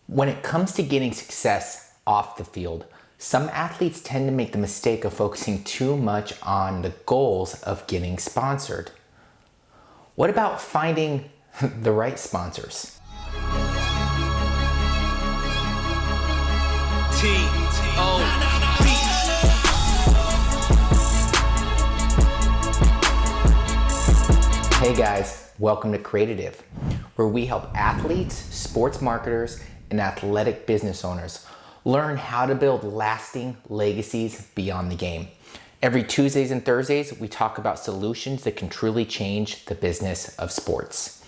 When it comes to getting success off the field, some athletes tend to make the mistake of focusing too much on the goals of getting sponsored. What about finding the right sponsors? Hey guys, welcome to Creative, where we help athletes, sports marketers, and athletic business owners learn how to build lasting legacies beyond the game. Every Tuesdays and Thursdays, we talk about solutions that can truly change the business of sports.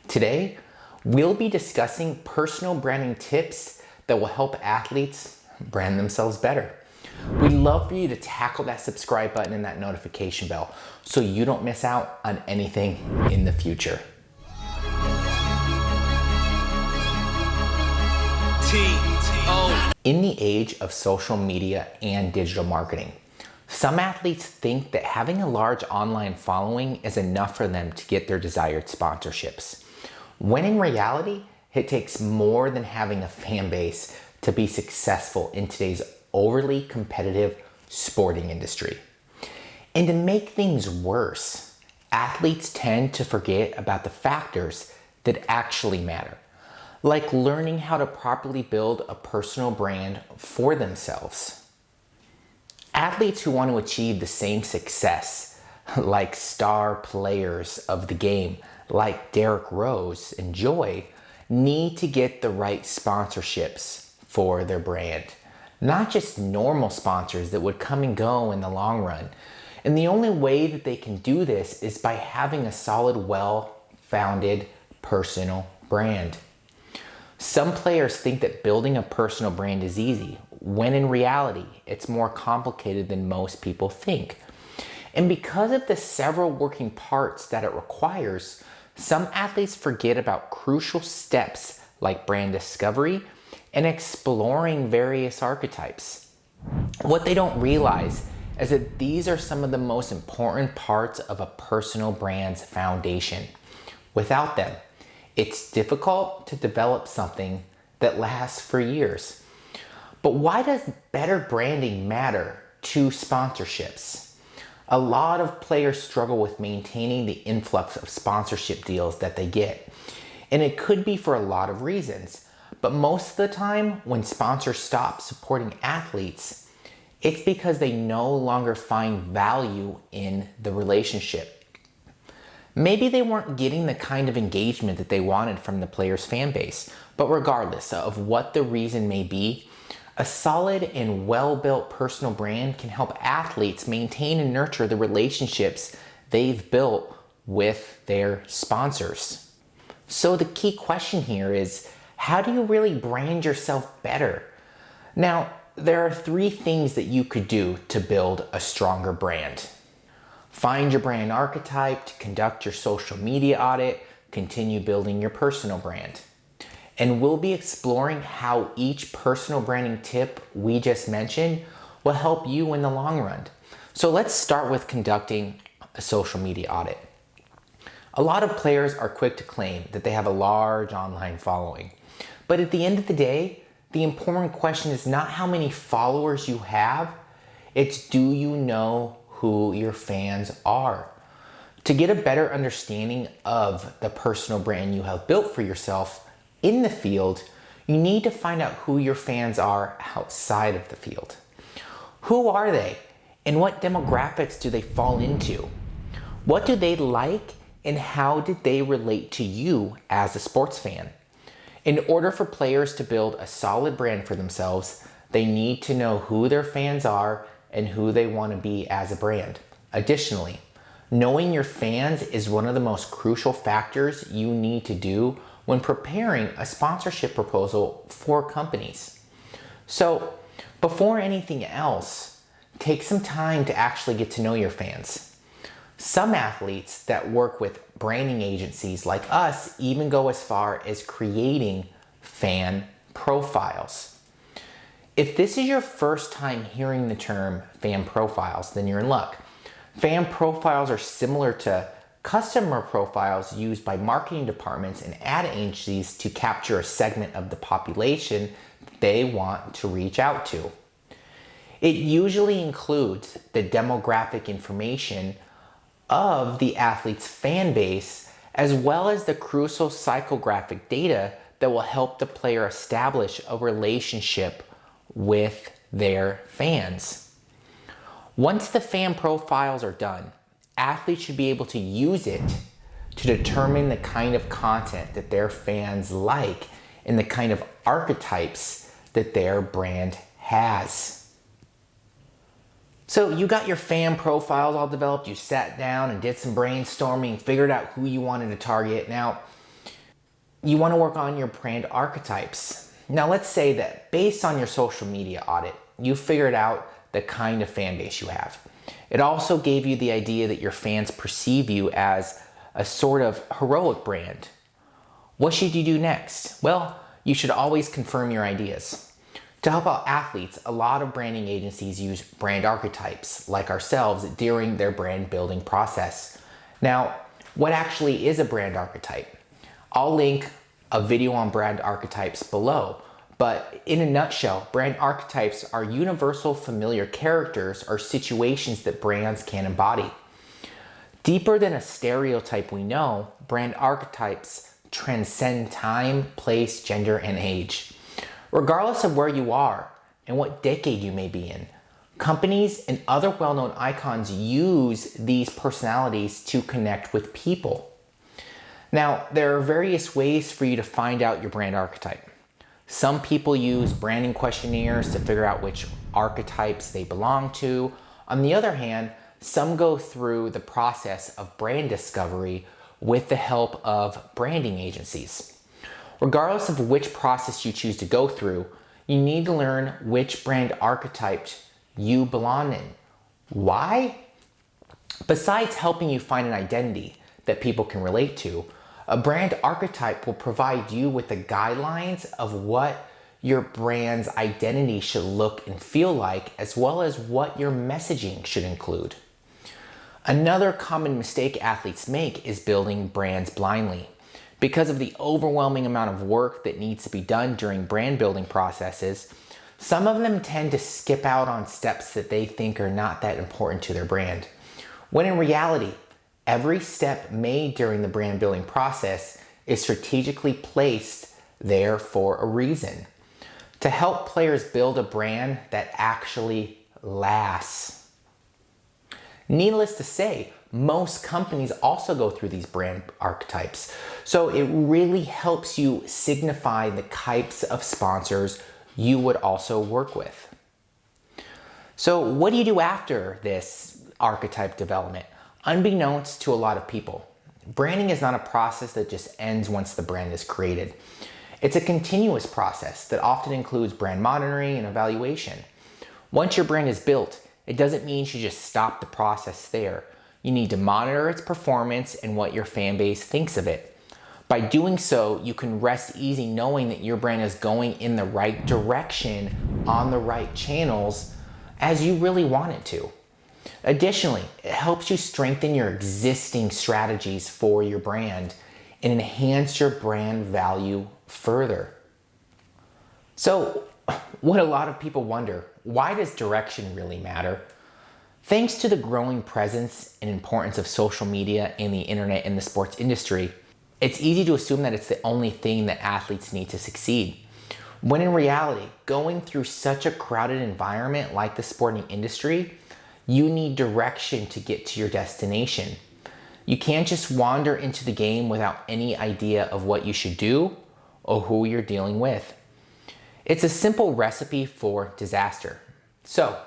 Today, we'll be discussing personal branding tips that will help athletes brand themselves better. We'd love for you to tackle that subscribe button and that notification bell so you don't miss out on anything in the future. In the age of social media and digital marketing, some athletes think that having a large online following is enough for them to get their desired sponsorships, when in reality, it takes more than having a fan base to be successful in today's overly competitive sporting industry. And to make things worse, athletes tend to forget about the factors that actually matter, like learning how to properly build a personal brand for themselves. Athletes who want to achieve the same success like star players of the game, like Derrick Rose enjoy, need to get the right sponsorships for their brand. Not just normal sponsors that would come and go in the long run. And the only way that they can do this is by having a solid, well-founded personal brand. Some players think that building a personal brand is easy, when in reality, it's more complicated than most people think. And because of the several working parts that it requires, some athletes forget about crucial steps like brand discovery and exploring various archetypes. What they don't realize is that these are some of the most important parts of a personal brand's foundation. Without them, it's difficult to develop something that lasts for years. But why does better branding matter to sponsorships? A lot of players struggle with maintaining the influx of sponsorship deals that they get. And it could be for a lot of reasons. But most of the time, when sponsors stop supporting athletes, it's because they no longer find value in the relationship. Maybe they weren't getting the kind of engagement that they wanted from the player's fan base, but regardless of what the reason may be, a solid and well-built personal brand can help athletes maintain and nurture the relationships they've built with their sponsors. So the key question here is, how do you really brand yourself better? Now, there are 3 things that you could do to build a stronger brand. Find your brand archetype to conduct your social media audit, continue building your personal brand. And we'll be exploring how each personal branding tip we just mentioned will help you in the long run. So let's start with conducting a social media audit. A lot of players are quick to claim that they have a large online following. But at the end of the day, the important question is not how many followers you have, it's do you know who your fans are. To get a better understanding of the personal brand you have built for yourself in the field, you need to find out who your fans are outside of the field. Who are they? And what demographics do they fall into? What do they like and how did they relate to you as a sports fan? In order for players to build a solid brand for themselves, they need to know who their fans are and who they want to be as a brand. Additionally, knowing your fans is one of the most crucial factors you need to do when preparing a sponsorship proposal for companies. So, before anything else, take some time to actually get to know your fans. Some athletes that work with branding agencies like us even go as far as creating fan profiles. If this is your first time hearing the term fan profiles, then you're in luck. Fan profiles are similar to customer profiles used by marketing departments and ad agencies to capture a segment of the population they want to reach out to. It usually includes the demographic information of the athlete's fan base, as well as the crucial psychographic data that will help the player establish a relationship with their fans. Once the fan profiles are done, athletes should be able to use it to determine the kind of content that their fans like and the kind of archetypes that their brand has. So you got your fan profiles all developed, you sat down and did some brainstorming, figured out who you wanted to target. Now, you want to work on your brand archetypes. Now, let's say that based on your social media audit, you figured out the kind of fan base you have. It also gave you the idea that your fans perceive you as a sort of heroic brand. What should you do next? Well, you should always confirm your ideas. To help out athletes, a lot of branding agencies use brand archetypes, like ourselves, during their brand building process. Now, what actually is a brand archetype? I'll link a video on brand archetypes below, but in a nutshell, brand archetypes are universal familiar characters or situations that brands can embody. Deeper than a stereotype we know, brand archetypes transcend time, place, gender, and age. Regardless of where you are and what decade you may be in, companies and other well-known icons use these personalities to connect with people. Now, there are various ways for you to find out your brand archetype. Some people use branding questionnaires to figure out which archetypes they belong to. On the other hand, some go through the process of brand discovery with the help of branding agencies. Regardless of which process you choose to go through, you need to learn which brand archetype you belong in. Why? Besides helping you find an identity that people can relate to, a brand archetype will provide you with the guidelines of what your brand's identity should look and feel like, as well as what your messaging should include. Another common mistake athletes make is building brands blindly. Because of the overwhelming amount of work that needs to be done during brand building processes, some of them tend to skip out on steps that they think are not that important to their brand. When in reality, every step made during the brand building process is strategically placed there for a reason, to help players build a brand that actually lasts. Needless to say, most companies also go through these brand archetypes, so it really helps you signify the types of sponsors you would also work with. So what do you do after this archetype development? Unbeknownst to a lot of people, branding is not a process that just ends once the brand is created. It's a continuous process that often includes brand monitoring and evaluation. Once your brand is built, it doesn't mean you just stop the process there. You need to monitor its performance and what your fan base thinks of it. By doing so, you can rest easy knowing that your brand is going in the right direction on the right channels as you really want it to. Additionally, it helps you strengthen your existing strategies for your brand and enhance your brand value further. So, what a lot of people wonder, why does direction really matter? Thanks to the growing presence and importance of social media and the internet in the sports industry, it's easy to assume that it's the only thing that athletes need to succeed. When in reality, going through such a crowded environment like the sporting industry, you need direction to get to your destination. You can't just wander into the game without any idea of what you should do or who you're dealing with. It's a simple recipe for disaster. So,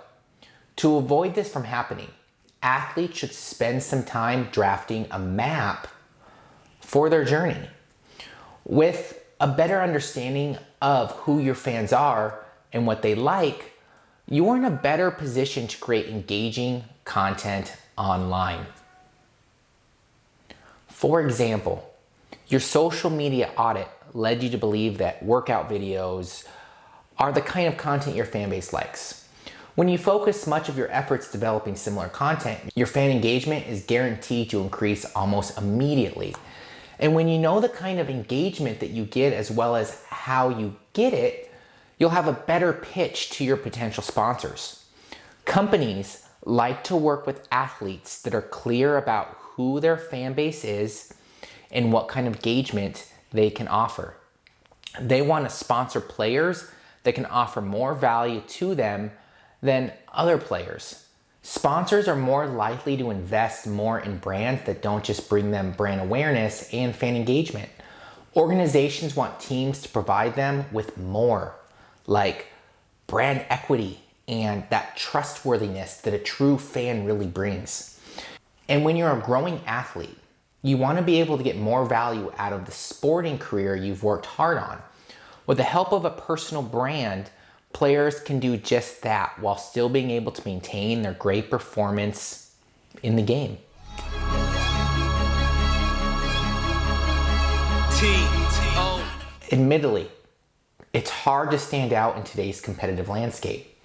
to avoid this from happening, athletes should spend some time drafting a map for their journey. With a better understanding of who your fans are and what they like, you're in a better position to create engaging content online. For example, your social media audit led you to believe that workout videos are the kind of content your fan base likes. When you focus much of your efforts developing similar content, your fan engagement is guaranteed to increase almost immediately. And when you know the kind of engagement that you get as well as how you get it, you'll have a better pitch to your potential sponsors. Companies like to work with athletes that are clear about who their fan base is and what kind of engagement they can offer. They want to sponsor players that can offer more value to them than other players. Sponsors are more likely to invest more in brands that don't just bring them brand awareness and fan engagement. Organizations want teams to provide them with more, like brand equity and that trustworthiness that a true fan really brings. And when you're a growing athlete, you want to be able to get more value out of the sporting career you've worked hard on. With the help of a personal brand, players can do just that while still being able to maintain their great performance in the game. Admittedly, it's hard to stand out in today's competitive landscape.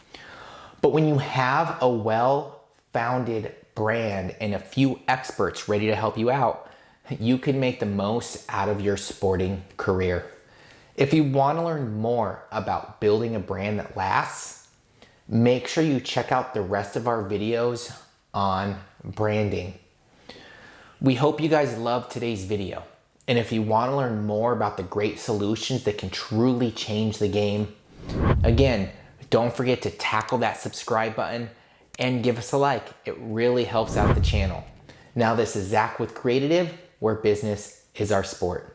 But when you have a well-founded brand and a few experts ready to help you out, you can make the most out of your sporting career. If you want to learn more about building a brand that lasts, make sure you check out the rest of our videos on branding. We hope you guys loved today's video. And if you want to learn more about the great solutions that can truly change the game, again, don't forget to tackle that subscribe button and give us a like. It really helps out the channel. Now, this is Zach with Creative, where business is our sport.